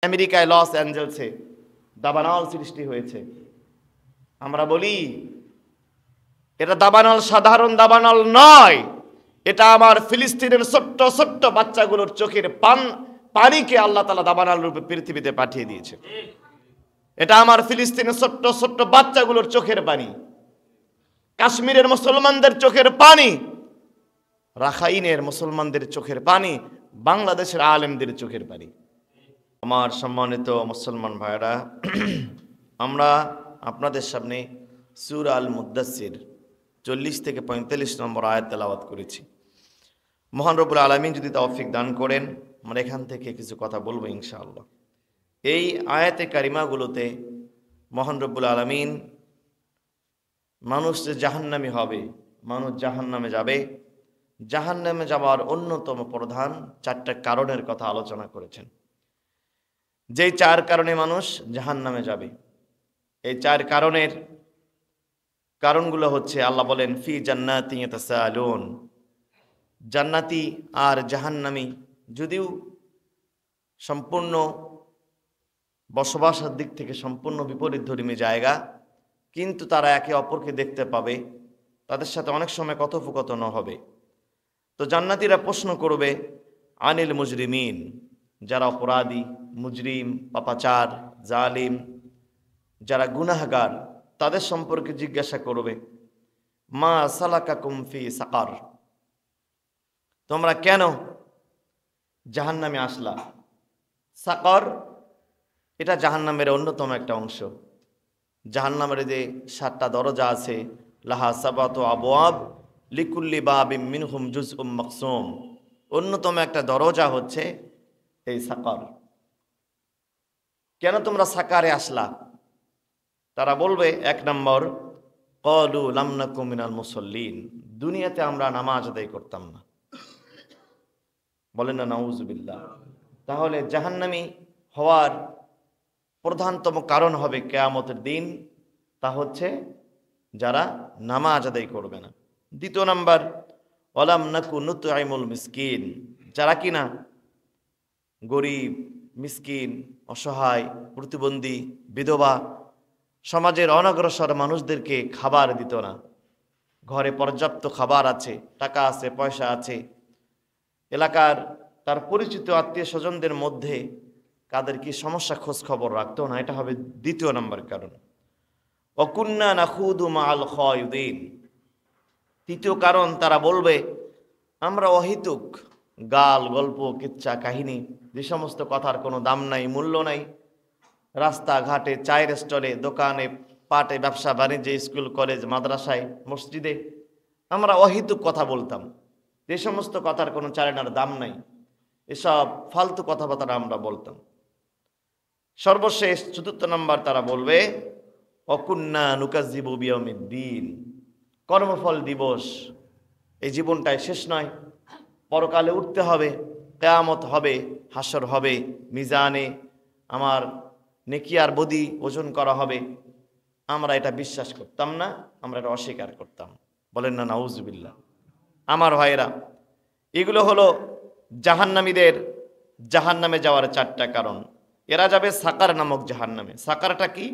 আমেরিকায় লস অ্যাঞ্জেলসে দাবানল সৃষ্টি হয়েছে। আমরা বলি এটা দাবানল সাধারণ দাবানল নয়, এটা আমার ফিলিস্তিনের ছোট্ট ছোট্ট বাচ্চাগুলোর চোখের পানিকে আল্লাহ তাআলা দাবানল রূপে পৃথিবীতে পাঠিয়ে দিয়েছে। এটা আমার ফিলিস্তিনের ছোট্ট ছোট্ট বাচ্চাগুলোর চোখের পানি, কাশ্মীরের মুসলমানদের চোখের পানি, রাখাইনের মুসলমানদের চোখের পানি, বাংলাদেশের আলেমদের চোখের পানি। আমার সম্মানিত মুসলমান ভাইরা, আমরা আপনাদের সামনে সূরা আল মুদ্দাসসির 40 থেকে 45 নম্বর আয়াত তেলাওয়াত করেছি। মহান রব্বুল আলামিন যদি তৌফিক দান করেন, আমরা এখান থেকে কিছু কথা বলবো ইনশাআল্লাহ। এই আয়াতে কারিমাগুলোতে মহান রব্বুল আলামিন মানুষ যে জাহান্নামী হবে, মানুষ জাহান্নামে যাবে, জাহান্নামে যাওয়ার অন্যতম প্রধান 4টা কারণের কথা আলোচনা করেছেন। যেই 4 কারণে মানুষ জাহান্নামে যাবে, এই 4 কারণগুলো হচ্ছে, আল্লাহ বলেন ফি জান্নাতি ইয়াতাসাআলুন, জান্নাতি আর জাহান্নামী যদিও সম্পূর্ণ বসবাসের দিক থেকে সম্পূর্ণ বিপরীতধর্মী জায়গা, কিন্তু তারা একে অপরকে দেখতে পাবে, তাদের সাথে অনেক সময় কথোপকথন হবে। তো জান্নাতীরা প্রশ্ন করবে আনিল মুজরিমিন, যারা অপরাধী, মুজরিম, পাপাচার, জালিম, যারা গুনাহগার, তাদের সম্পর্কে জিজ্ঞাসা করবে মা সালাকাকুম ফি সাকার, তোমরা কেন জাহান্নামে আসলা? সাকার এটা জাহান্নামের অন্যতম একটা অংশ। জাহান্নামের যে 7টা দরজা আছে, লাহা সাবাতু আবওয়াব লিকুল্লি বাবিম মিনহুম জুজউম মাকসুম, অন্যতম একটা দরজা হচ্ছে এই সাকার। কেন তোমরা সাকারে আসলা? তারা বলবে 1 নম্বর ক্বালু লাম নাকু মিনাল মুসাল্লিন, দুনিয়াতে আমরা নামাজ আদায় করতাম না। বলেন না নাউজুবিল্লাহ। তাহলে জাহান্নামী হওয়ার প্রধানতম কারণ হবে কিয়ামতের দিন, তা হচ্ছে যারা নামাজ আদায় করবে না। 2 নম্বর ওয়ালাম নাকু নুতঈমুল মিসকিন, যারা কিনা গরিব, মিসকিন, অসহায়, প্রতিবন্ধী, বিধবা, সমাজের অনগ্রসর মানুষদেরকে খাবার দিত না। ঘরে পর্যাপ্ত খাবার আছে, টাকা আছে, পয়সা আছে, এলাকার তার পরিচিত আত্মীয় স্বজনদের মধ্যে কাদের কি সমস্যা খোঁজ খবর রাখতো না। এটা হবে 2 নম্বর কারণ। ওয়াকুন্না নাখুদু মাআল খায়িদিন, 3য় কারণ, তারা বলবে আমরা অহিতুক গাল গল্প কিচ্ছা কাহিনী, যে সমস্ত কথার কোনো দাম নাই, মূল্য নাই, রাস্তাঘাটে, চায়ের স্টলে, দোকানে, পাটে, ব্যবসা বাণিজ্যে, স্কুল কলেজ মাদ্রাসায়, মসজিদে আমরা অহিতুক কথা বলতাম, যে সমস্ত কথার কোনো চালানার দাম নাই, এসব ফালতু কথাবার্তা আমরা বলতাম। সর্বশেষ 4র্থ নম্বর, তারা বলবে অকুন্না নুকাজ্জিবু বিয়াউমিদ্দিন, কর্মফল দিবস, এই জীবনটাই শেষ নয়, পরকালে উঠতে হবে, কিয়ামত হবে, হাসর হবে, মিজানে আমার নেকি আর বদি ওজন করা হবে, আমরা এটা বিশ্বাস করতাম না, আমরা এটা অস্বীকার করতাম। বলেন না নাউজুবিল্লাহ। আমার ভাইরা, এগুলো হলো জাহান্নামীদের জাহান্নামে যাওয়ার 4টা কারণ। এরা যাবে সাকার নামক জাহান্নামে। সাকারটা কি?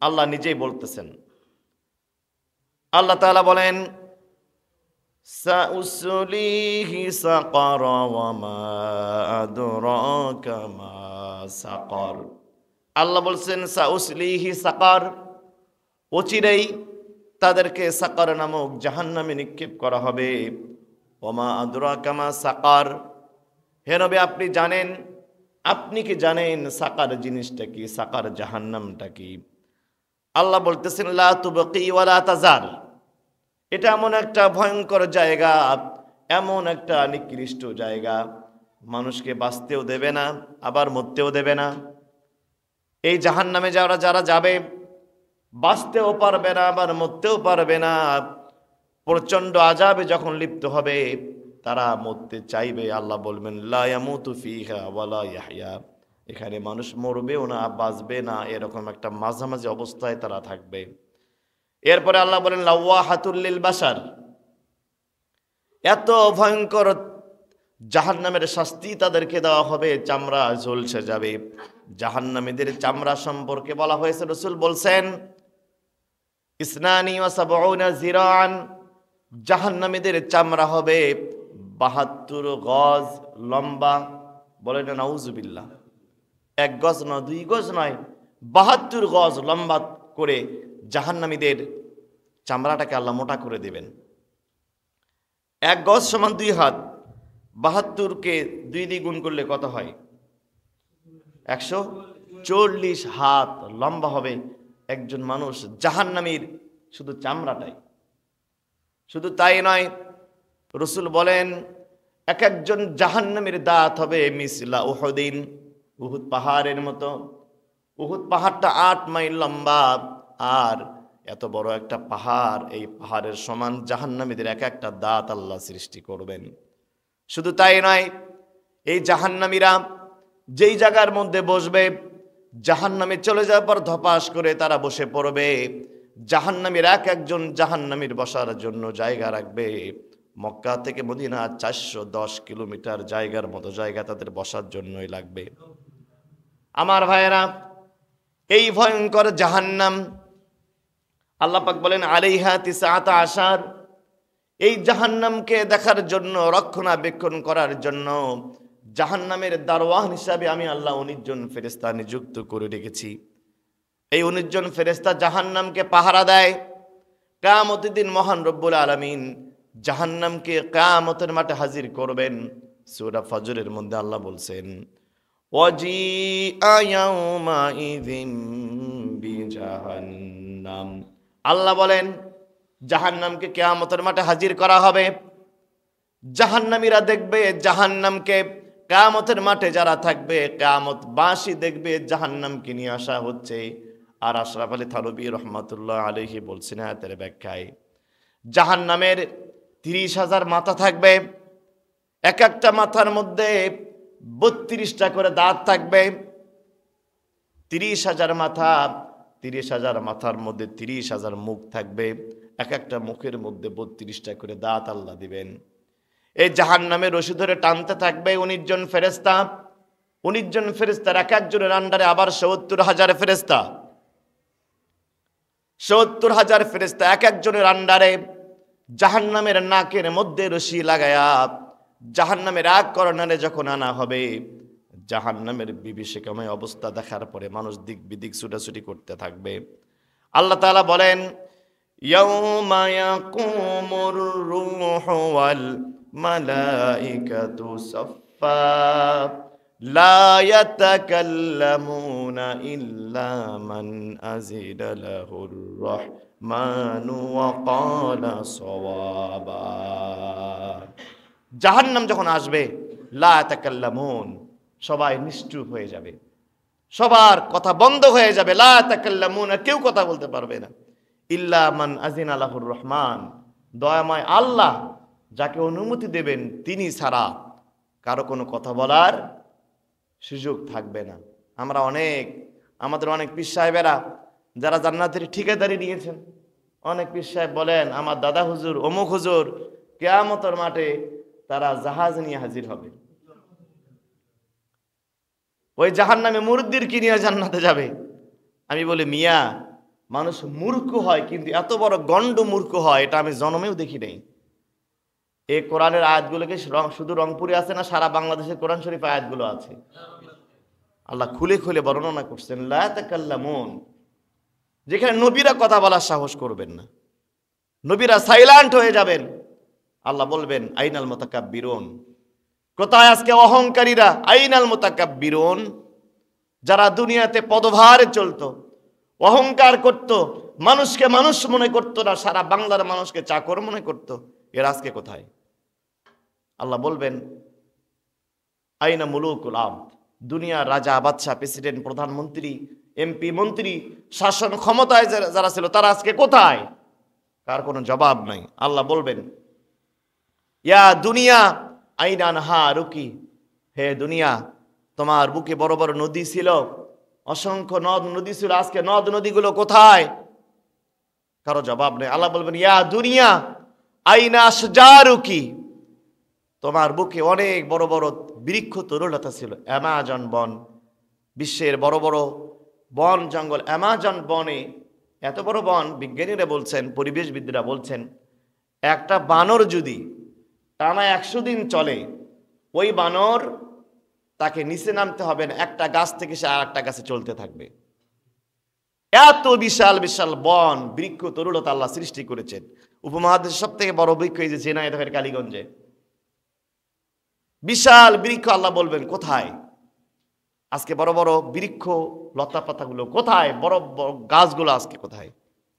আল্লাহ নিজেই বলতেছেন। আল্লাহ তাআলা বলেন সাউসলিহি সাকার ওয়া মা আদরাকা মা সাকার। আল্লাহ বলছেন সাউসলিহি সাকার, অচিরেই তাদেরকে সাকার নামক জাহান্নামে নিক্ষেপ করা হবে। ওয়া মা আদরাকা মা সাকার, হে নবী আপনি জানেন, আপনি কি জানেন সাকার জিনিসটা কি, সাকার জাহান্নামটা কি? আল্লাহ বলতেছেন লা তুবকি ওয়া লা তাজার, এটা এমন একটা ভয়ঙ্কর জায়গা, এমন একটা নিকৃষ্ট জায়গা, মানুষকে বাঁচতেও দেবে না, আবার মরতেও দেবে না। এই জাহান্নামে যারা যাবে, বাঁচতেও পারবে না, আবার মরতেও পারবে না। প্রচণ্ড আযাবে যখন লিপ্ত হবে, তারা মরতে চাইবে। আল্লাহ বলবেন লা ইয়ামুতু ফিহা ওয়া লা ইয়াহইয়া, এখানে মানুষ মরবেও না, বাঁচবে না, এরকম একটা মাঝামাঝি অবস্থায় তারা থাকবে। এরপরে আল্লাহ বলেন লাওয়াহাতুল লিল বাশার, এত ভয়ঙ্কর জাহান্নামের শাস্তি তাদেরকে দেওয়া হবে, চামড়া ঝলসে যাবে, জাহান্নামীদের চামড়া সম্পর্কে বলা হয়েছে, রাসূল বলছেন ইসনানি ওয়া সাবউনা জিরাআন, জাহান্নামীদের চামড়া হবে 72 গজ লম্বা। বলে না নাউজুবিল্লাহ, 1 গজ নয়, 2 গজ নয়, 72 গজ লম্বা করে জাহান্নামীদের চামড়াটাকে আল্লাহ মোটা করে দিবেন। 1 গজ সমান 2 হাত, 72কে 2 দিয়ে গুণ করলে কত হয়? 140 হাত লম্বা হবে একজন মানুষ জাহান্নামীর শুধু চামড়াটাই। শুধু তাই নয়, রাসূল বলেন এক একজন জাহান্নামীর দাঁত হবে মিসলা উহুদিন, উহুদ পাহাড়ের মতো। উহুদ পাহাড়টা 8 মাইল লম্বা, আর এত বড় একটা পাহাড়, এই পাহাড়ের সমান জাহান্নামীদের এক একটা দাঁত আল্লাহ সৃষ্টি করবেন। শুধু তাই নয়, এই জাহান্নামীরা যেই জায়গার মধ্যে বসবে, জাহান্নামে চলে যাওয়ার পর ধপাস করে তারা বসে পড়বে। জাহান্নামীর এক একজন জাহান্নামীর বসার জন্য জায়গা রাখবে। মক্কা থেকে মদিনা 410 কিলোমিটার জায়গার মতো জায়গা তাদের বসার জন্যই লাগবে। আমার ভাইয়েরা, এই ভয়ঙ্কর জাহান্নাম, আল্লাহ পাক বলেন আলাইহা 19, এই জাহান্নামকে দেখার জন্য, রক্ষণাবেক্ষণ করার জন্য জাহান্নামের দারওয়ান হিসাবে আমি আল্লাহ 19 জন ফেরেশতা নিযুক্ত করে রেখেছি। এই 19 জন ফেরেশতা জাহান্নামকে পাহারা দেয়। কিয়ামতের দিন মহান রব্বুল আলামিন জাহান্নামকে কিয়ামতের মাঠে হাজির করবেন। সূরা ফজরের মধ্যে আল্লাহ বলছেন ওয়াজিআ ইয়াউমাইযিন বিজাহান্নাম, আল্লাহ বলেন জাহান্নামকে কিয়ামতের মাঠে হাজির করা হবে। জাহান্নামীরা দেখবে জাহান্নামকে, কিয়ামতের মাঠে যারা থাকবে কিয়ামতবাসী দেখবে জাহান্নামকে নিয়ে আসা হচ্ছে। আর আশরাফ আলী থানভী রহমাতুল্লাহ আলাইহি বলছেন আয়াতের ব্যাখ্যায়, জাহান্নামের 30,000 মাথা থাকবে, এক একটা মাথার মধ্যে 32টা করে দাঁত থাকবে। 30,000 মাথা, 30,000 মাথার মধ্যে 30,000 মুখ থাকবে, এক একটা মুখের মধ্যে 32টা করে দাঁত আল্লাহ দিবেন। এই জাহান্নামের রশি ধরে টানতে থাকবে 19 জন ফেরেশতা। 19 জন ফেরেশতার এক একজনের আন্ডারে আবার 70,000 ফেরেশতা। 70,000 ফেরেশতা এক একজনের আন্ডারে জাহান্নামের নাকের মধ্যে রশি লাগায়া জাহান্নামের এক কর্নারে যখন আনা হবে, জাহান্নামের বিভীষিকাময় অবস্থা দেখার পরে মানুষ দিক বিদিক ছুটাছুটি করতে থাকবে। আল্লাহ তাআলা বলেন ইয়াউমা ইয়াকুমুর রূহু ওয়াল মালাইকাতু সাফফা লা ইয়াতাকাল্লামুনা ইল্লা মান আযিনা লাহুর রাহমানু ওয়া ক্বালা সাওয়াবা। জাহান্নাম যখন আসবে, লা ইয়াতাকাল্লামুন, সবাই নিশ্চুপ হয়ে যাবে, সবার কথা বন্ধ হয়ে যাবে। লা ইয়াতাকাল্লামুন, কেউ কথা বলতে পারবে না। ইল্লা মান আযিনা লাহুর রহমান, দয়াময় আল্লাহ যাকে অনুমতি দেবেন তিনি ছাড়া কারো কোনো কথা বলার সুযোগ থাকবে না। আমাদের অনেক পীর সাহেবেরা যারা জান্নাতের ঠিকাদারি নিয়েছেন, অনেক পীর সাহেব বলেন আমার দাদা হুজুর, অমুক হুজুর কিয়ামতের মাঠে তারা জাহাজ নিয়ে হাজির হবে। ওই জাহান্নামে মুরদ্দিরকে নিয়ে জান্নাতে যাবে। আমি বলি মিয়া, মানুষ মূর্খ হয়, কিন্তু এত বড় গণ্ড মূর্খ হয় এটা আমি জন্মেও দেখি নাই। এই কোরআনের আয়াতগুলোকে শুধু রংপুরে আছে না, সারা বাংলাদেশের কোরআন শরীফ আয়াতগুলো আছে। আল্লাহ খুলে খুলে বর্ণনা করছেন লা তাকাল্লামুন, যেখানে নবীরা কথা বলার সাহস করবেন না, নবীরা সাইলেন্ট হয়ে যাবেন। আল্লাহ বলবেন আইনাল মুতাকাব্বিরুন, কোথায় আজকে অহংকারীরা? আইনাল মুতাকাব্বিরুন, যারা দুনিয়াতে পদভারে চলতো, অহংকার করত, মানুষকে মানুষ মনে করতো না, সারা বাংলার মানুষকে চাকর মনে করতো, এরা আজকে কোথায়? আল্লাহ বলবেন আইনা মুলুকুল আরদ, দুনিয়ার রাজা, বাদশা, প্রেসিডেন্ট, প্রধানমন্ত্রী, এমপি, মন্ত্রী, শাসন ক্ষমতায় যারা ছিল তারা আজকে কোথায়? কার কোনো জবাব নাই। আল্লাহ বলবেন ইয়া দুনিয়া আইনা আনহারুকি, হে দুনিয়া তোমার বুকে বড় বড় নদী ছিল, অসংখ্য নদ নদী ছিল, আজকে নদ নদীগুলো কোথায়? কারো জবাব নেই। আল্লাহ বলবেন ইয়া দুনিয়া আইনা আশজারুকি, তোমার বুকে অনেক বড় বড় বৃক্ষ তরুলতা ছিল, অ্যামাজন বন, বিশ্বের বড় বড় বন জঙ্গল, অ্যামাজন বনে এত বড় বন, বিজ্ঞানীরা বলছেন, পরিবেশবিদরা বলছেন, একটা বানর যদি টানা 100 দিন চলে, ওই বানর তাকে নিচে নামতে হবে না, একটা গাছ থেকে সে আর একটা গাছে চলতে থাকবে। এত বিশাল বিশাল বন, বৃক্ষ তরুলতা আল্লাহ সৃষ্টি করেছেন। উপমহাদেশের সব থেকে বড় বৃক্ষ এই যে ঝিনাইদহের কালীগঞ্জে, বিশাল বৃক্ষ। আল্লাহ বলবেন কোথায় আজকে বড় বড় বৃক্ষ লতা পাতাগুলো, কোথায় বড় বড় গাছগুলো আজকে কোথায়?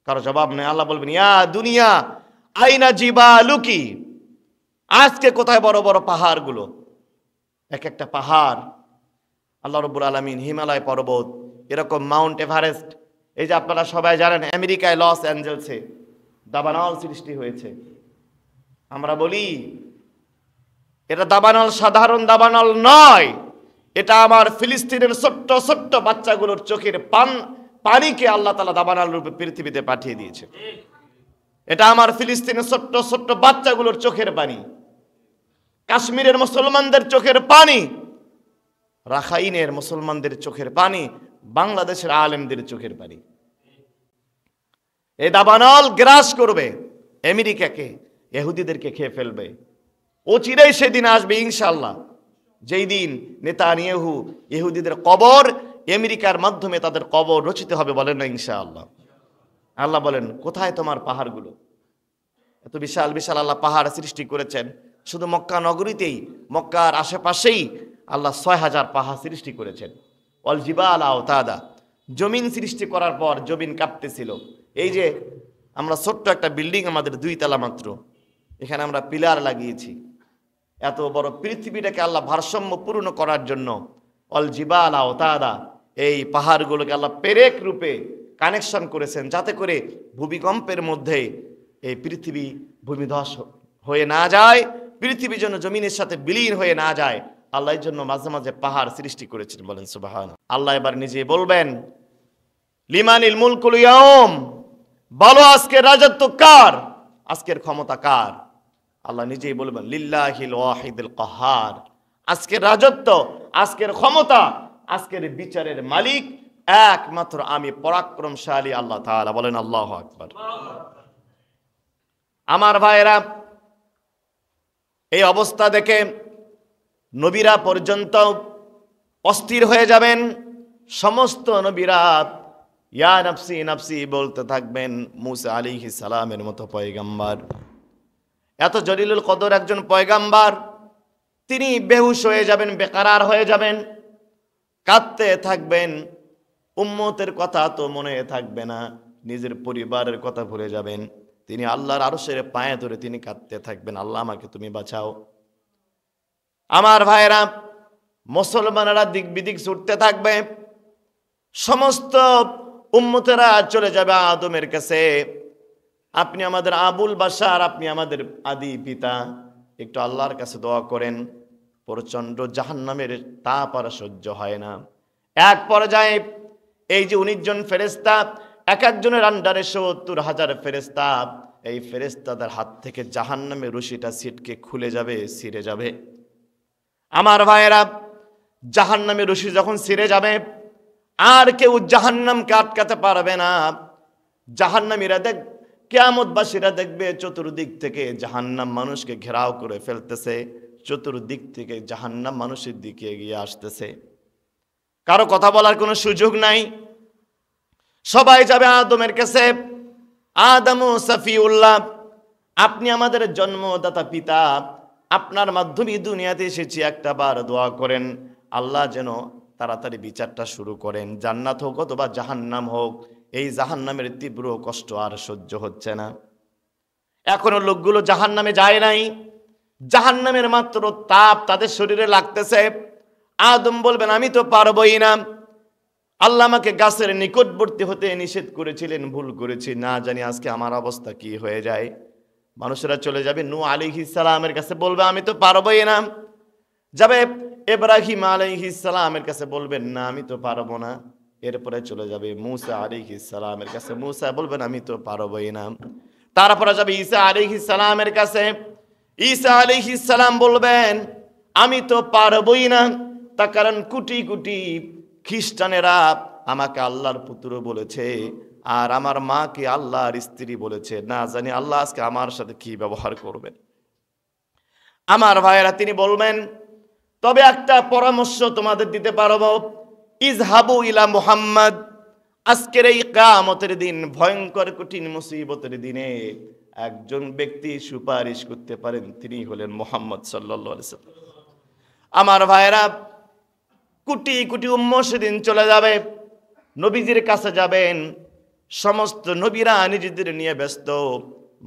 কারো জবাব নেই। আল্লাহ বলবেন ইয়া দুনিয়া আইনা জিবালুকি, আজকে কোথায় বড় বড় পাহাড়গুলো? এক একটা পাহাড় আল্লাহ রাব্বুল আলামিন, হিমালয় পর্বত, এরকম মাউন্ট এভারেস্ট, এই যে আপনারা সবাই জানেন আমেরিকায় লস অ্যাঞ্জেলসে দাবানল সৃষ্টি হয়েছে। আমরা বলি এটা দাবানল সাধারণ দাবানল নয়, এটা আমার ফিলিস্তিনের ছোট্ট ছোট্ট বাচ্চাগুলোর চোখের পানিকে আল্লাহ তাআলা দাবানল রূপে পৃথিবীতে পাঠিয়ে দিয়েছে। এটা আমার ফিলিস্তিনের ছোট্ট ছোট্ট বাচ্চাগুলোর চোখের পানি, কাশ্মীরের মুসলমানদের চোখের পানি, রাখাইনের মুসলমানদের চোখের পানি, বাংলাদেশের আলেমদের চোখের পানি। এই দাবানল গ্রাস করবে আমেরিকাকে, ইহুদিদেরকে খেয়ে ফেলবে। অচিরেই সেদিন আসবে ইনশাআল্লাহ, যেই দিন নেতানিয়াহু ইহুদিদের কবর আমেরিকার মাধ্যমে তাদের কবর রচিত হবে। বলেন না ইনশাআল্লাহ? আল্লাহ বলেন কোথায় তোমার পাহাড়গুলো? এত বিশাল বিশাল আল্লাহ পাহাড় সৃষ্টি করেছেন। শুধু মক্কা নগরীতেই, মক্কার আশেপাশেই আল্লাহ 6000 পাহাড় সৃষ্টি করেছেন। অল জিবাল আওতাদা, জমিন সৃষ্টি করার পর জমিন কাঁপতেছিল। এই যে আমরা ছোট্ট একটা বিল্ডিং, আমাদের 2 তলা মাত্র, এখানে আমরা পিলার লাগিয়েছি। এত বড় পৃথিবীটাকে আল্লাহ ভারসাম্যপূর্ণ করার জন্য অল জিবাল আওতাদা, এই পাহাড়গুলোকে আল্লাহ পেরেক রূপে কানেকশন করেছেন, যাতে করে ভূমিকম্পের মধ্যে এই পৃথিবী ভূমিধস হয়ে না যায়, পৃথিবী যেন জমিনের সাথে বিলীন হয়ে না যায়। আল্লাহ এর জন্য মাঝে মাঝে পাহাড় সৃষ্টি করেছেন। বলেন সুবহান। আল্লাহ এবার নিজে বলবেন লিমানিল মুলকুল ইয়াউম, বলো আজকের রাজত্ব কার, আজকের ক্ষমতা কার? আল্লাহ নিজেই বলবেন লিল্লাহিল ওয়াহিদুল কাহার, আজকের রাজত্ব, আজকের ক্ষমতা, আজকের বিচারের মালিক একমাত্র আমি, পরাক্রমশালী আল্লাহ তাআলা। বলেন আল্লাহু আকবার। আমার ভাইয়েরা, এই অবস্থা দেখে নবীরা পর্যন্ত অস্থির হয়ে যাবেন। সমস্ত নবীরা ইয়া নাফসি নাফসি বলতে থাকবেন। মুসা আলাইহিস সালামের মতো পয়গম্বর, এত জলিলুল কদর একজন পয়গম্বর, তিনি বেহুশ হয়ে যাবেন, বেকারার হয়ে যাবেন, কাঁদতে থাকবেন। উম্মতের কথা তো মনে থাকবে না, নিজের পরিবারের কথা ভুলে যাবেন। তিনি আল্লাহর আরশের পায়ে ধরে তিনি কাঁদতে থাকবেন, আল্লাহ আমাকে তুমি বাঁচাও। আমার ভাইরা, মুসলমানেরা দিক বিদিক ছুটতে থাকবে। সমস্ত উম্মতেরা চলে যাবে আদমের কাছে। আপনি আমাদের আবুল বাশার, আপনি আমাদের আদি পিতা, একটু আল্লাহর কাছে দোয়া করেন। প্রচন্ড জাহান্নামের তাপ আর সহ্য হয় না। এক পর্যায়ে এই যে 19 জন ফেরেশতা, এক একজনের আন্ডারে 70,000 ফেরেশতা, এই ফেরেশতাদের হাত থেকে জাহান্নামের রশিটা ছিটকে খুলে যাবে, ছিঁড়ে যাবে। আমার ভাইয়েরা, জাহান্নামের রশি যখন ছিঁড়ে যাবে, আর কেউ জাহান্নামকে আটকাতে পারবে না। জাহান্নামীরা কিয়ামতবাসীরা দেখবে চতুর্দিক থেকে জাহান্নাম মানুষকে ঘেরাও করে ফেলতেছে, চতুর্দিক থেকে জাহান্নাম মানুষের দিকে এগিয়ে আসতেছে। কারো কথা বলার কোনো সুযোগ নাই। সবাই যাবে আদমের কাছে। আদমু সাফিউল্লাহ, আপনি আমাদের জন্মদাতা পিতা, আপনার মাধ্যমে দুনিয়াতে এসেছি, একটা বার দোয়া করেন আল্লাহ যেন তাড়াতাড়ি বিচারটা শুরু করেন, জান্নাত হোক অথবা জাহান্নাম হোক। এই জাহান্নামের তীব্র কষ্ট আর সহ্য হচ্ছে না। এখনো লোকগুলো জাহান্নামে যায় নাই, জাহান্নামের মাত্র তাপ তাদের শরীরে লাগতেছে। আদম বলবেন আমি তো পারবই না, আল্লাহ আমাকে গাছের নিকটবর্তী হতে নিষেধ করেছিলেন, ভুল করেছি, না জানি আজকে আমার অবস্থা কি হয়ে যায়। মানুষেরা চলে যাবে নূহ আলাইহিস সালামের কাছে, বলবে আমি তো পারবই না। যাবে ইব্রাহিম আলাইহিস সালামের কাছে, বলবেন না আমি তো পারবো না। এরপরে চলে যাবে মুসা আলাইহিস সালামের কাছে, মুসা বলবেন আমি তো পারবই না। তারপরে যাবে ঈসা আলাইহিস সালামের কাছে, ঈসা আলাইহিস সালাম বলবেন আমি তো পারবই না। তার কারণ কোটি কোটি খ্রিস্টানেরা আমাকে আল্লাহর পুত্র বলেছে, আর আমার মাকে আল্লাহর স্ত্রী বলেছে। না জানি আল্লাহ আজকে আমার সাথে কি ব্যবহার করবেন। আমার ভাইয়েরা, তিনি বলবেন, তবে একটা পরামর্শ তোমাদের দিতে পারবো, ইজহাবু ইলা মুহাম্মদ। আজকের এই কিয়ামতের দিন, ভয়ঙ্কর কঠিন মুসিবতের দিনে একজন ব্যক্তি সুপারিশ করতে পারেন, তিনি হলেন মুহাম্মদ সাল্লাল্লাহু আলাইহি ওয়াসাল্লাম। আমার ভাইয়েরা, কোটি কোটি উম্মত সেদিন চলে যাবে, নবীজির কাছে যাবেন। সমস্ত নবীরা নিজেদের নিয়ে ব্যস্ত।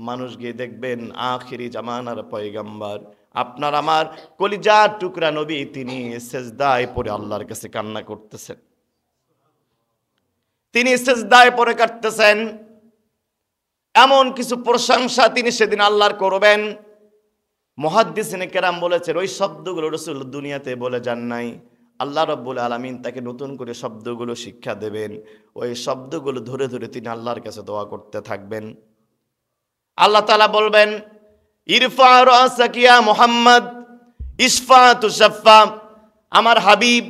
মানুষ গিয়ে দেখবেন আখিরি জামানার পয়গম্বর, আপনার আমার কলিজার টুকরা নবী, তিনি সেজদায় পড়ে আল্লাহর কাছে কান্না করতেছেন। তিনি সেজদায় পড়ে কাঁদতেছেন। এমন কিছু প্রশংসা তিনি সেদিন আল্লাহর করবেন, মুহাদ্দিসিনে কেরাম বলেছেন ওই শব্দগুলো রাসূল দুনিয়াতে বলে যান নাই। আল্লাহ রাব্বুল আলামিন তাকে নতুন করে শব্দগুলো শিক্ষা দেবেন। ওই শব্দগুলো ধরে ধরে তিনি আল্লাহর কাছে দোয়া করতে থাকবেন। আল্লাহ তাআলা বলবেন, ইরফা রাসাকা ইয়া মুহাম্মদ ইশফা তুশাফা। আমার হাবিব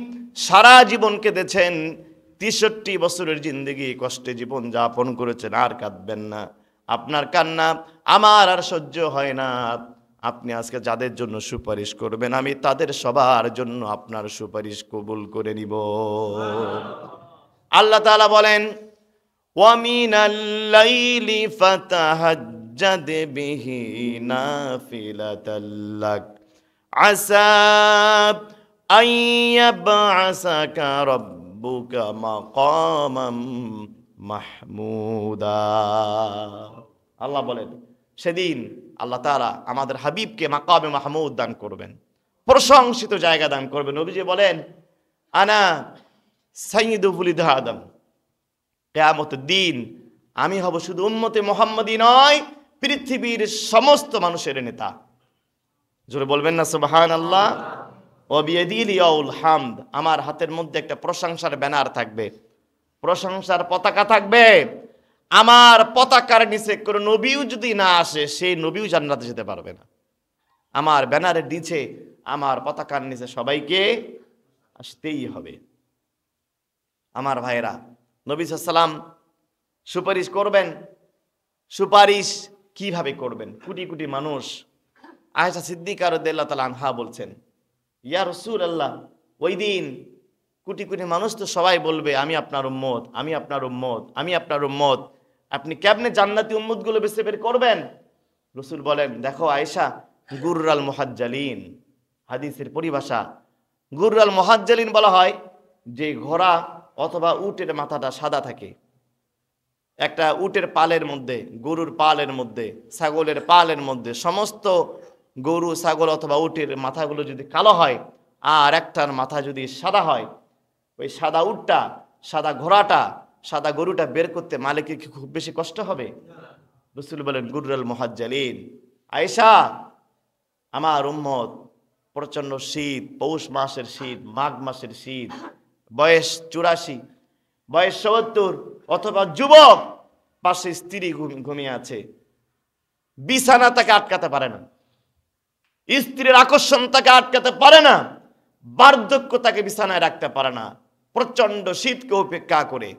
সারা জীবন কেঁদেছেন, ৬৩ বছরের জিন্দেগি কষ্টে জীবন যাপন করেছেন, আর কাঁদবেন না। আপনার কান্না আমার আর সহ্য হয় না। আপনি আজকে যাদের জন্য সুপারিশ করবেন, আমি তাদের সবার জন্য আপনার সুপারিশ কবুল করে নিব। আল্লাহ তাআলা বলেন, ওয়া মিনাল লাইলি ফাতাহাজ্জাদ বিহি নাফিলাতাল লাক আসা আইয়াবআসাকা রাব্বুকা মাকামাম মাহমুদা। আল্লাহ বলেন, সেদিন আল্লাহ তাআলা আমাদের হাবিবকে মাকামে মাহমুদ দান করবেন, প্রশংসিত জায়গা দান করবেন। নবীজি বলেন, আনা সাইয়্যিদু ওয়ালিদ আদম। কিয়ামতের দিন আমি হব শুধু উম্মতে মুহাম্মদী নয়, পৃথিবীর সমস্ত মানুষের নেতা। জোরে বলবেন না সুবহানাল্লাহ। ওয়া বিয়াদিল ইয়াউল হামদ। আমার হাতের মধ্যে একটা প্রশংসার ব্যানার থাকবে, প্রশংসার পতাকা থাকবে। আমার পতাকার নিচে কোনো নবীও যদি না আসে, সেই নবীও জান্নাতে যেতে পারবে না। আমার ব্যানারের নিচে, আমার পতাকার নিচে সবাইকে আসতেই হবে। আমার ভাইয়েরা, নবী সাল্লাল্লাহু আলাইহি ওয়াসাল্লাম সুপারিশ করবেন। সুপারিশ কিভাবে করবেন? কোটি কোটি মানুষ, আয়েশা সিদ্দিকা রাদিয়াল্লাহু তাআলা আনহা বলছেন, ইয়া রাসূলুল্লাহ, ওই দিন কোটি কোটি মানুষ তো সবাই বলবে আমি আপনার উম্মত, আমি আপনার উম্মত, আমি আপনার উম্মত। আপনি কেমনে জান্নাতি উম্মতগুলো বেছে বের করবেন? রাসূল বলেন, দেখো আয়েশা, গুররাল মুহাজ্জালিন, হাদিসের পরিভাষা গুররাল মুহাজ্জালিন বলা হয় যে ঘোড়া অথবা উটের মাথাটা সাদা থাকে। একটা উটের পালের মধ্যে, গরুর পালের মধ্যে, ছাগলের পালের মধ্যে সমস্ত গরু, ছাগল অথবা উটের মাথাগুলো যদি কালো হয় আর একটার মাথা যদি সাদা হয়, ওই সাদা উটটা, সাদা ঘোড়াটা, সাদা গরুটা বের করতে মালিকের কি খুব বেশি কষ্ট হবে? রাসূল বলেন, গুররাল মুহাজ্জালিন। আয়েশা, আমার উম্মত, প্রচন্ড শীত, পৌষ মাসের শীত, মাঘ মাসের শীত, বয়স ৮৪, বয়স ৭০, অথবা যুবক, পাশে স্ত্রী ঘুমিয়ে আছে, বিছানা তাকে আটকাতে পারে না, স্ত্রীর আকর্ষণ তাকে আটকাতে পারে না, বার্ধক্য তাকে বিছানায় রাখতে পারে না। প্রচন্ড শীতকে উপেক্ষা করে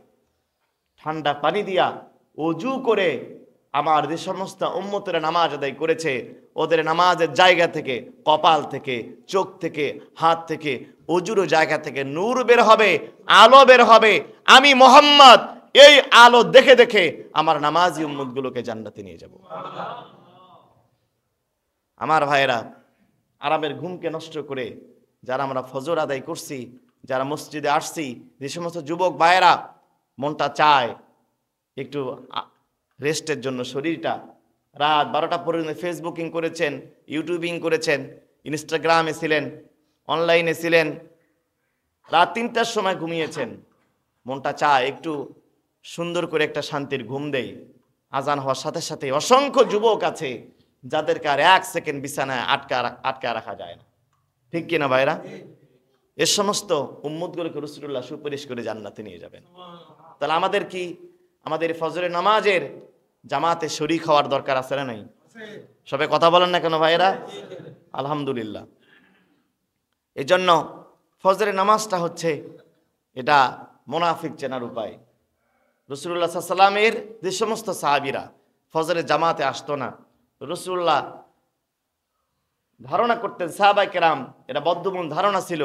ঠান্ডা পানি দিয়া ওযু করে আমার যে সমস্ত উম্মতেরা নামাজ আদায় করেছে, ওদের নামাজের জায়গা থেকে, কপাল থেকে, চোখ থেকে, হাত থেকে, ওযুর জায়গা থেকে নূর বের হবে, আলো বের হবে। আমি মুহাম্মদ এই আলো দেখে দেখে আমার নামাজি উম্মতগুলোকে জান্নাতে নিয়ে যাব। আমার ভাইয়েরা, আরামের ঘুমকে নষ্ট করে যারা আমরা ফজর আদায় করছি, যারা মসজিদে আসছি, যে সমস্ত যুবক ভাইয়েরা মনটা চায় একটু রেস্টের জন্য, শরীরটা, রাত ১২টা পর্যন্ত ফেসবুকিং করেছেন, ইউটিউবিং করেছেন, ইনস্টাগ্রামে ছিলেন, অনলাইনে ছিলেন, রাত ৩টার সময় ঘুমিয়েছেন, মনটা চায় একটু সুন্দর করে একটা শান্তির ঘুম দেই। আজান হওয়ার সাথে সাথে অসংখ্য যুবক আছে যাদেরকে আর ১ সেকেন্ড বিছানায় আটকা রাখা যায় না, ঠিক কিনা ভাইরা? এ সমস্ত উম্মতগুলোকে রাসূলুল্লাহ সুপারিশ করে জান্নাতে নিয়ে যাবেন। তাহলে আমাদের কি, আমাদের ফজরের নামাজের জামাতে শরীক হওয়ার দরকার আছে না নাই? সবাই কথা বলেন না কেন ভাইরা? আলহামদুলিল্লাহ। এই জন্য ফজরের নামাজটা হচ্ছে এটা মুনাফিক চেনার উপায়। রাসূলুল্লাহ সাল্লাল্লাহু আলাইহি ওয়াসাল্লামের যে সমস্ত সাহাবীরা ফজরের জামাতে আসতো না, রাসূলুল্লাহ ধারণা করতেন সাহাবায়ে কেরাম এটা বদ্ধমূল ধারণা ছিল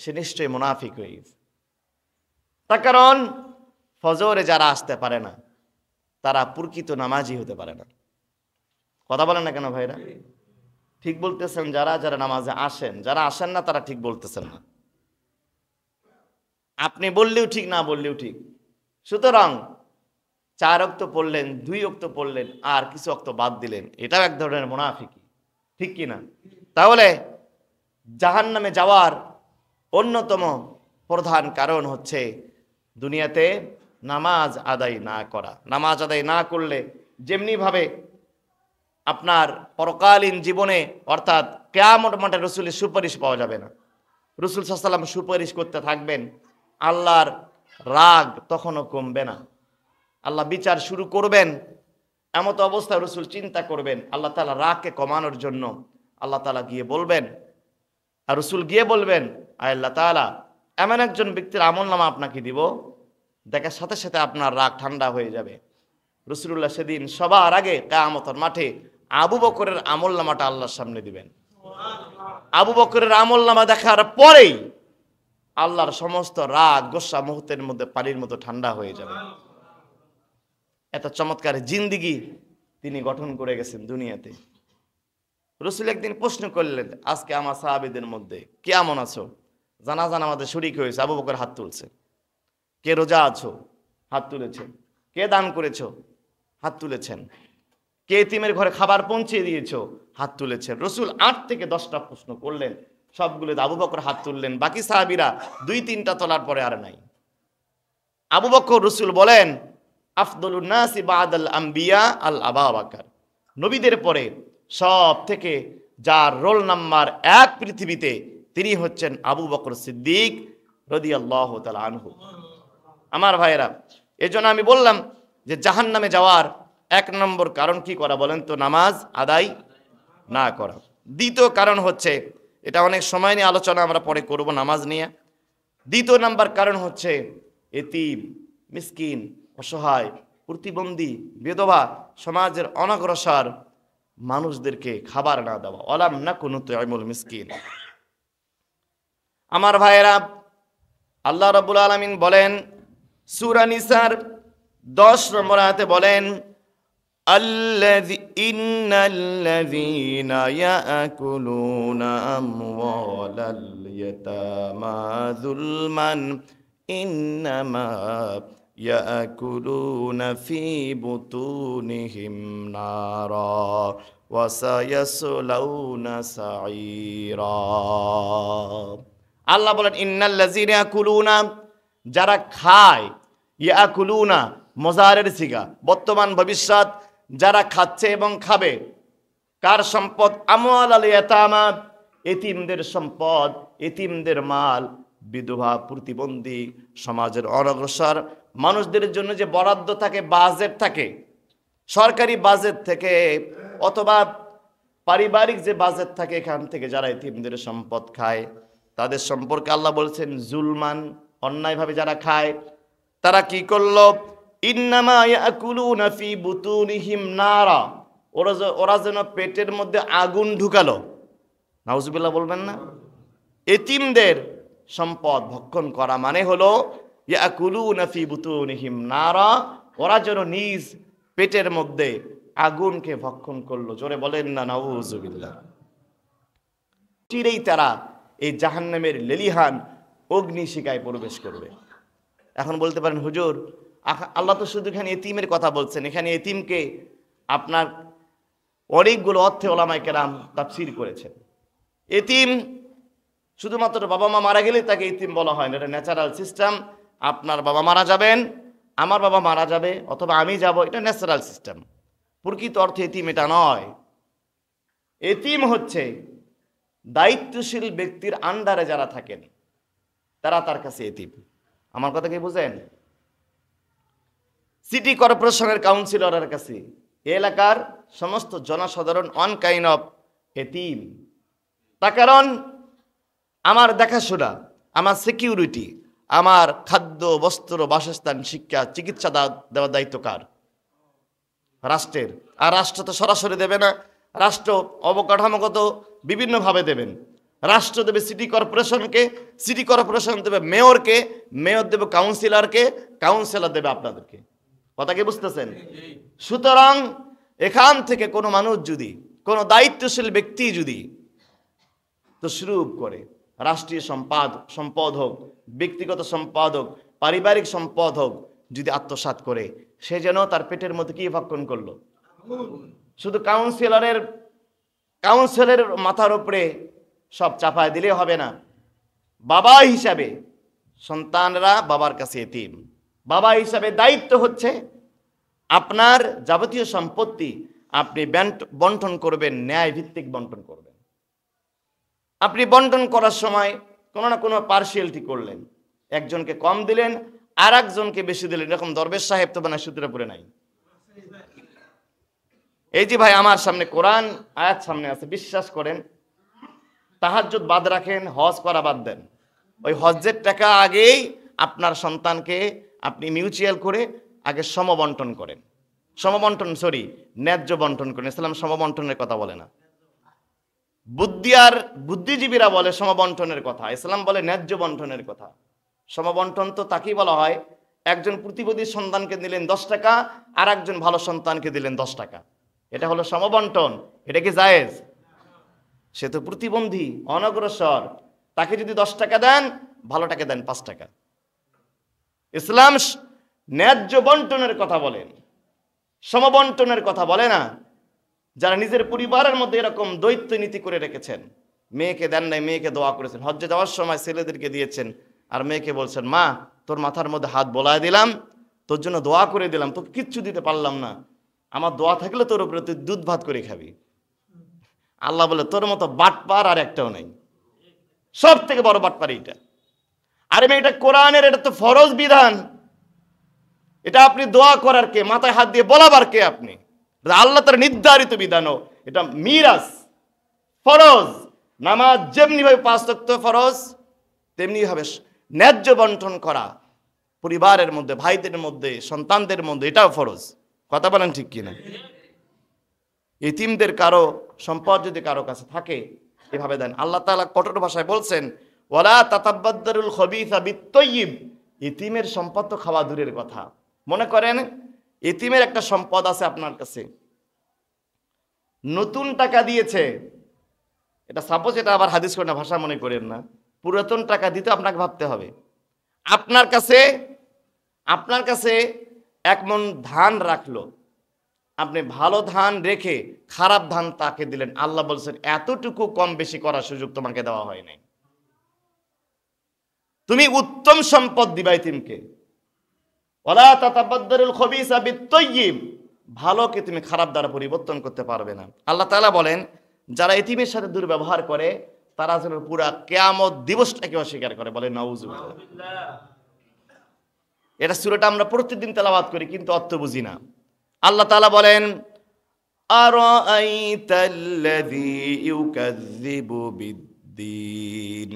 সে নিশ্চয়ই মুনাফিক হয়ে গেছে। তার কারণ ফজরে যারা আসতে পারে না তারা প্রকৃত নামাজি হতে পারে না। কথা বলেন না কেন ভাইরা? ঠিক বলতেছেন যারা যারা নামাজে আসেন, যারা আসেন না তারা ঠিক বলতেছেন না। আপনি বললেও ঠিক, না বললেও ঠিক। সুতরাং 4 ওয়াক্ত পড়লেন, 2 ওয়াক্ত পড়লেন, আর কিছু ওয়াক্ত বাদ দিলেন, এটাও এক ধরনের মুনাফিকি, ঠিক কি না? তাহলে জাহান্নামে যাওয়ার অন্যতম প্রধান কারণ হচ্ছে দুনিয়াতে নামাজ আদায় না করা। নামাজ আদায় না করলে যেমনিভাবে আপনার পরকালীন জীবনে অর্থাৎ কিয়ামত মাঠে রাসূলের সুপারিশ পাওয়া যাবে না। রাসূল সাল্লাল্লাহু আলাইহি ওয়াসাল্লাম সুপারিশ করতে থাকবেন, আল্লাহর রাগ তখনও কমবে না। আল্লাহ বিচার শুরু করবেন, এমত অবস্থায় রাসূল চিন্তা করবেন আল্লাহ তাআলা রাগকে কমানোর জন্য। আল্লাহ তাআলা গিয়ে বলবেন, আর রাসূল গিয়ে বলবেন, আল্লাহ তাআলা এমন একজন ব্যক্তির আমলনামা আপনাকে দিব, দেখার সাথে সাথে আপনার রাগ ঠান্ডা হয়ে যাবে। রাসূলুল্লাহ সেদিন সবার আগে কিয়ামতের মাঠে আবু বকরের আমলনামাটা আল্লাহর সামনে দিবেন। আবু বকরের আমলনামা দেখার পরেই আল্লাহর সমস্ত রাগ গোসা মুহূর্তের মধ্যে পানির মতো ঠান্ডা হয়ে যাবে। এত চমৎকার জিন্দেগি তিনি গঠন করে গেছেন দুনিয়াতে। রাসূল একদিন প্রশ্ন করলেন, আজকে আমার সাহাবীদের মধ্যে কেমন আছো? জানাজা নামাজে শরীক হয়েছে, আবু বকর হাত তুলছে। কে রোজা আছো? হাত তুলেছেন। কে দান করেছো? হাত তুলেছেন। কে এতিমের ঘরে খাবার পৌঁছে দিয়েছো? হাত তুলেছেন। রাসূল 8 থেকে 10টা প্রশ্ন করলেন, সবগুলো আবু বকর হাত তুললেন, বাকি সাহাবীরা 2-3টা তোলার পরে আর নাই। আবু বকর রাসূল বলেন, আফদলুন নাসি বাদাল আম্বিয়া আল আবু বকর, নবীদের পরে সব থেকে যার রোল নাম্বার 1 পৃথিবীতে তিনি হচ্ছেন আবু বকর সিদ্দিক রাদিয়াল্লাহু তাআলা আনহু। আমার ভাইয়েরা, এজন্য আমি বললাম যে জাহান্নামে যাওয়ার 1 নম্বর কারণ কি করা বলেন তো? নামাজ আদায় না করা। দ্বিতীয় কারণ হচ্ছে, এটা অনেক সময় নিয়ে আলোচনা আমরা পরে করব নামাজ নিয়ে। দ্বিতীয় নাম্বার কারণ হচ্ছে এতিম, মিসকিন, অসহায়, প্রতিবন্ধী, বিধবা, সমাজের অনগ্রসর মানুষদেরকে খাবার না দেওয়া। ওয়ালাম নাকুনু তুইমুল মিসকিন। আমার ভাইয়েরা, আল্লাহ রাব্বুল আলামিন বলেন সূরা নিসার 10 নম্বর আয়াতে বলেন, ইন্নাল্লাযীনা ইয়াকুলুনা আমওয়ালাল ইয়াতামা যুলমান ইন্নামা ইয়াকুলুনা ফি বুতুনিহিম নারা ওয়া সায়াসলাউনা সাঈরা। আল্লাহ বলেন ইন্নাল্লাযীনা ইয়াকুলুনা, যারা খায়, ইয়াকুলুনা মুজারের সিগা, বর্তমান ভবিষ্যৎ, যারা খাচ্ছে এবং খাবে। কার সম্পদ? আমওয়ালাল ইয়াতামা, এতিমদের সম্পদ, এতিমদের মাল। বিধবা, প্রতিবন্ধী, সমাজের অনগ্রসর মানুষদের জন্য যে বরাদ্দ থাকে, বাজেট থাকে, সরকারি বাজেট থেকে অথবা পারিবারিক যে বাজেট থাকে, এখান থেকে যারা এতিমদের সম্পদ খায় তাদের সম্পর্কে আল্লাহ বলছেন জুলমান, অন্যায়ভাবে যারা খায় তারা কি করলো? ইন্নামা ইয়াকুলুনা ফি বুতুনিহিম নারা, ওরা যেন পেটের মধ্যে আগুন ঢুকালো। নাউজুবিল্লাহ বলবেন না? এতিমদের সম্পদ ভক্ষণ করা মানে হলো ইয়াকুলুনা ফি বুতুনিহিম নারা, ওরা যেন নিজ পেটের মধ্যে আগুনকে ভক্ষণ করলো। জোরে বলেন না নাউজুবিল্লাহ। চিরেই তারা এই জাহান্নামের লেলিহান অগ্নিশিখায় প্রবেশ করবে। এখন বলতে পারেন হুজুর, আল্লাহ তো শুধু এখানে এতিমের কথা বলছেন, এখানে এতিমকে আপনার অনেকগুলো অর্থে ওলামায়ে কেরাম তাফসীর করেছেন। এতিম শুধুমাত্র বাবা মা মারা গেলে তাকে এতিম বলা হয় না, এটা ন্যাচারাল সিস্টেম। আপনার বাবা মারা যাবেন, আমার বাবা মারা যাবে, অথবা আমি যাব, এটা ন্যাচারাল সিস্টেম। প্রকৃত অর্থে এতিম এটা নয়। এতিম হচ্ছে দায়িত্বশীল ব্যক্তির আন্ডারে যারা থাকেন তারা তার কাছে এতিম। আমার কথা কি বুঝেন? সিটি কর্পোরেশনের কাউন্সিলরের কাছে এলাকার সমস্ত জনসাধারণ অন কাইন্ড অফ এতিম। তার কারণ আমার দেখাশোনা, আমার সিকিউরিটি, আমার খাদ্য, বস্ত্র, বাসস্থান, শিক্ষা, চিকিৎসা দেওয়ার দায়িত্ব কার? রাষ্ট্রের। আর রাষ্ট্র তো সরাসরি দেবে না, রাষ্ট্র অবকাঠামোগত বিভিন্নভাবে দেবেন। রাষ্ট্র দেবে সিটি কর্পোরেশনকে, সিটি কর্পোরেশন দেবে মেয়রকে, মেয়র দেবে কাউন্সিলরকে, কাউন্সিলর দেবে আপনাদেরকে। কথা কি বুঝতেছেন? সুতরাং এখান থেকে কোনো মানুষ যদি, কোনো দায়িত্বশীল ব্যক্তি যদি তশরুপ করে, রাষ্ট্রীয় সম্পদ হোক, ব্যক্তিগত সম্পদ হোক, পারিবারিক সম্পদ হোক, যদি আত্মসাৎ করে, সে যেন তার পেটের মধ্যে কি ভক্ষণ করলো? শুধু কাউন্সিলরের মাথার উপরে সব চাপায় দিলে হবে না। বাবা হিসাবে সন্তানরা বাবার কাছে এতিম। বাবা হিসাবে দায়িত্ব হচ্ছে আপনার যাবতীয় সম্পত্তি আপনি বন্টন করবেন, ন্যায় ভিত্তিক বন্টন করবেন। আপনি বন্টন করার সময় কোনো না কোনো পার্সিয়ালিটি করলেন, একজনকে কম দিলেন আর একজনকে বেশি দিলেন, এরকম দরবেশ সাহেব তো বানায় সূত্রে পড়ে নাই। এই যে ভাই আমার সামনে কোরআন আয়াত সামনে আছে, বিশ্বাস করেন, তাহাজ্জুদ বাদ রাখেন, হজ করা বাদ দেন, ওই হজ্জের টাকা আগেই আপনার সন্তানকে আপনি মিউচুয়াল করে আগে সমবন্টন করেন। ন্যায্য বন্টন করেন। ইসলাম সমবন্টনের কথা বলে না। বুদ্ধিজীবীরা বলে সমবন্টনের কথা, ইসলাম বলে ন্যায্য বন্টনের কথা। সমবন্টন তো তাকেই বলা হয়, একজন প্রতিবন্ধী সন্তানকে দিলেন 10 টাকা, আর একজন ভালো সন্তানকে দিলেন 10 টাকা, এটা হলো সমবন্টন। এটা কি জায়েজ? সে তো প্রতিবন্ধী, অনগ্রসর, তাকে যদি 10 টাকা দেন, ভালোটাকে দেন 5 টাকা। ইসলাম ন্যায্য বন্টনের কথা বলেন, সমবন্টনের কথা বলে না। যারা নিজের পরিবারের মধ্যে এরকম দ্বৈত নীতি করে রেখেছেন, মেয়েকে দেন নাই, মেয়েকে দোয়া করেছেন, হজ্জে যাওয়ার সময় ছেলেদেরকে দিয়েছেন, আর মেয়েকে বলছেন, মা তোর মাথার মধ্যে হাত বোলায় দিলাম, তোর জন্য দোয়া করে দিলাম, তোকে কিচ্ছু দিতে পারলাম না, আমার দোয়া থাকলে তোর উপরে তুই দুধ ভাত করে খাবি। আল্লাহ বলে তোর মতো বাটপার আর একটাও নেই, সব থেকে বড় বাটপার এইটা। আরে এটা কোরআনের, এটা তো ফরজ বিধান, এটা আপনি দোয়া করার কে, মাথায় হাত দিয়ে বলাবার কে আপনি? আল্লাহ তার নির্ধারিত বিধানও, এটা মিরাস, ফরজ। নামাজ যেমনি ভাবে 5 ওয়াক্ত ফরজ, তেমনি ভাবে ন্যায্য বন্টন করা পরিবারের মধ্যে, ভাইদের মধ্যে, সন্তানদের মধ্যে, এটাও ফরজ। কথা বলেন ঠিক কিনা? ইতিমদের কারো সম্পদ যদি কারো কাছে থাকে, এভাবে দেন। আল্লাহ তাআলা কঠোর ভাষায় বলছেন, ওয়ালা তাতাবাদ্দারুল খবিসা বিত-তাইয়্যিব। ইতিমের সম্পদ তো খাওয়া দূরের কথা। মনে করেন ইতিমের একটা সম্পদ আছে আপনার কাছে, নতুন টাকা দিয়েছে, এটা সাপোজ, এটা আবার হাদিস কোন ভাষা মনে করেন না, পুরাতন টাকা দিতে আপনাকে ভাবতে হবে। আপনার কাছে 1 মণ ধান রাখলো, আপনি ভালো ধান রেখে খারাপ ধান তাকে দিলেন। আল্লাহ বলছেন এতটুকু কম বেশি করার সুযোগ তোমাকে দেওয়া হয় নাই। তুমি উত্তম সম্পদ দিবা ইতিমকে। ওয়ালা তাতাবাদ্দারুল খবিসা বিত-তাইয়্যিব, ভালোকে তুমি খারাপ দ্বারা পরিবর্তন করতে পারবে না। আল্লাহ তাআলা বলেন, যারা ইতিমের সাথে দুর্ব্যবহার করে তারা যেন পুরা কিয়ামত দিবসটাকে অস্বীকার করে। বলে নাউজুবিল্লাহ। এটা সূরাটা আমরা প্রতিদিন তেলাওয়াত করি, কিন্তু অর্থ বুঝি না। আল্লাহ তাআলা বলেন, আরাআইতাল্লাযী ইউকাযযিবু বিদ্দীন।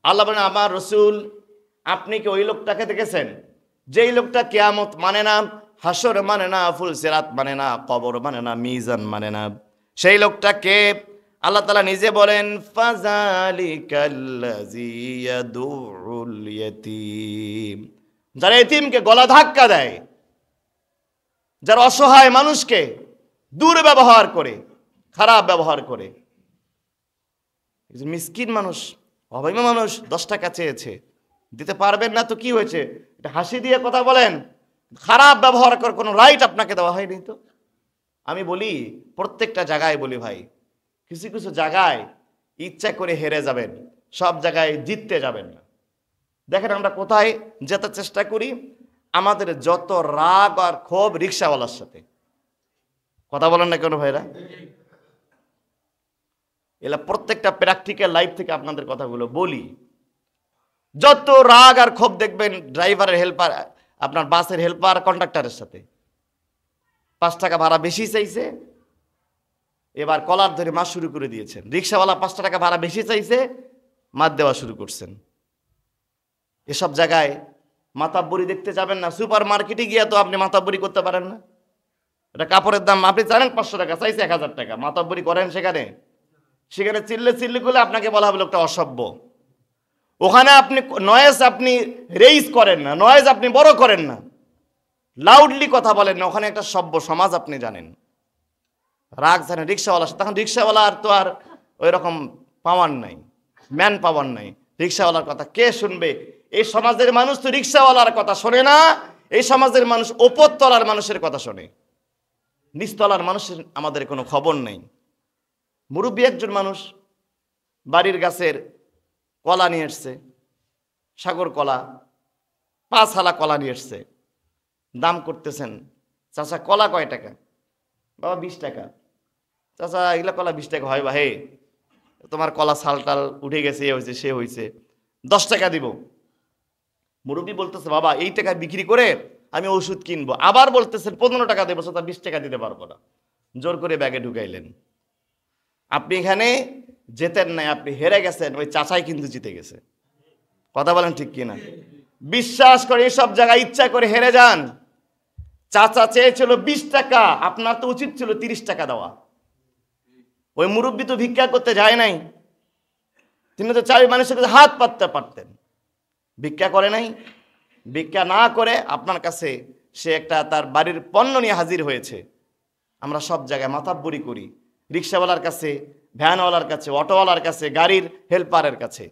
আল্লাহ বলেন, আমার রাসূল আপনি কি ওই লোকটাকে দেখেছেন যেই লোকটা কিয়ামত মানে না, হাসর মানে না, ফুলসিরাত মানে না, কবর মানে না, মিজান মানে না? সেই লোকটা কে? আল্লাহ তাআলা নিজে বলেন, ফাযালিকাল্লাযী ইয়াদুউল ইয়াতীম। যারা এতিমকে গলা ধাক্কা দেয়, যারা অসহায় মানুষকে দুর্ব্যবহার করে, খারাপ ব্যবহার করে। মিসকিন মানুষ, অভাবী মানুষ 10 টাকা চেয়েছে, দিতে পারবেন না তো কি হয়েছে, এটা হাসি দিয়ে কথা বলেন। খারাপ ব্যবহার করার কোনো রাইট আপনাকে দেওয়া হয়নি তো। আমি বলি, প্রত্যেকটা জায়গায় বলি ভাই, কিছু কিছু জায়গায় ইচ্ছা করে হেরে যাবেন, সব জায়গায় জিততে যাবেন না। দেখেন আমরা কোথায় যেতে চেষ্টা করি, আমাদের যত রাগ আর ক্ষোভ রিক্সাওয়ালার সাথে। কথা বলেন না কেন ভাইরা? এলা প্রত্যেকটা প্র্যাকটিক্যাল লাইফ থেকে আপনাদের কথাগুলো বলি। যত রাগ আর ক্ষোভ দেখবেন ড্রাইভারের হেল্পার, আপনার বাসের হেল্পার, কন্ডাক্টরের সাথে। 5 টাকা ভাড়া বেশি চাইছে, এবার কলার ধরে মাছ শুরু করে দিয়েছেন। রিক্সাওয়ালা 5 টাকা ভাড়া বেশি চাইছে, মাছ দেওয়া শুরু করছেন। এসব জায়গায় মাতাব্বরি দেখতে যাবেন না। সুপার মার্কেটে গিয়ে তো আপনি মাতাব্বরি করতে পারেন না। এটা কাপড়ের দাম আপনি জানেন 500 টাকা, চাইছে 1000 টাকা, মাতাব্বরি করেন সেখানে? সেখানে চিল্লি করলে আপনাকে বলা হবে লোকটা অসভ্য। ওখানে আপনি নয়েজ আপনি রেইজ করেন না, নয়েজ আপনি বড় করেন না, লাউডলি কথা বলেন না, ওখানে একটা সভ্য সমাজ আপনি জানেন। রাগ জানেন রিক্সাওয়ালার সাথে, তখন রিক্সাওয়ালার তো আর ওই রকম পাওয়ার নাই, ম্যান পাওয়ার নাই। রিক্সাওয়ালার কথা কে শুনবে? এই সমাজের মানুষ তো রিক্সাওয়ালার কথা শোনে না, এই সমাজের মানুষ ওপরতলার মানুষের কথা শোনে, নিচতলার মানুষের আমাদের কোনো খবর নেই। মুরব্বী একজন মানুষ বাড়ির গাছের কলা নিয়ে এসছে, সাগর কলা, 5 হালা কলা নিয়ে এসছে। দাম করতেছেন, চাচা কলা কয় টাকা? বাবা 20 টাকা। চাচা এগুলা কলা 20 টাকা হয়? ভাই তোমার কলা ছালটাল উঠে গেছে, এ হয়েছে সে হয়েছে, 10 টাকা দিব। মুরব্বী বলতেছে বাবা এই টাকায় বিক্রি করে আমি ওষুধ কিনবো। আবার বলতেছেন 15 টাকা দেবো, চাচা 20 টাকা দিতে পারবো না। জোর করে ব্যাগে ঢুকাইলেন। আপনি এখানে জেতেন নাই, আপনি হেরে গেছেন, ওই চাচাই কিন্তু জিতে গেছে। কথা বলেন ঠিক কিনা? বিশ্বাস করে এসব জায়গায় ইচ্ছা করে হেরে যান। চাচা চেয়েছিল 20 টাকা, আপনার তো উচিত ছিল 30 টাকা দেওয়া। ওই মুরব্বী তো ভিক্ষা করতে যায় নাই, তিনি তো চাই মানুষের কাছে হাত পাততে পারতেন, ভিক্ষা করে নাই। ভিক্ষা না করে আপনার কাছে সে একটা তার বাড়ির পণ্য নিয়ে হাজির হয়েছে। আমরা সব জায়গায় মাথাব্বরি করি, রিক্সাওয়ালার কাছে, ভ্যানওয়ালার কাছে, অটোওয়ালার কাছে, গাড়ির হেল্পারের কাছে।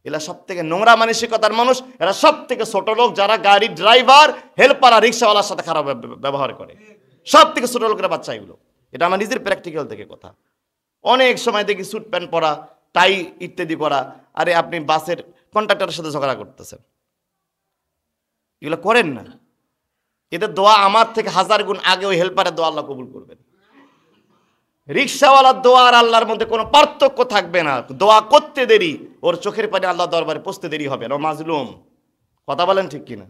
এরা সব থেকে নোংরা মানসিকতার মানুষ, এরা সব থেকে ছোট লোক যারা গাড়ির ড্রাইভার, হেল্পার আর রিক্সাওয়ালার সাথে খারাপ ব্যবহার করে। সব থেকে ছোট লোকের বাচ্চা এগুলো। এটা আমার নিজের প্র্যাকটিক্যাল থেকে কথা। অনেক সময় দেখি স্যুট প্যান্ট পরা, টাই ইত্যাদি করা, আরে আপনি বাসের কন্ডাক্টরের সাথে ঝগড়া করতেছেন, এগুলো করেন না। এদের দোয়া আমার থেকে 1000 গুণ আগে ওই হেল্পারের দোয়া আল্লাহ কবুল করবেন। রিক্সাওয়ালার দোয়া আর আল্লাহর মধ্যে কোনো পার্থক্য থাকবে না। দোয়া করতে দেরি, ওর চোখের পানি আল্লাহ দরবারে পৌঁছতে দেরি হবে না, মাজলুম। কথা বলেন ঠিক কিনা?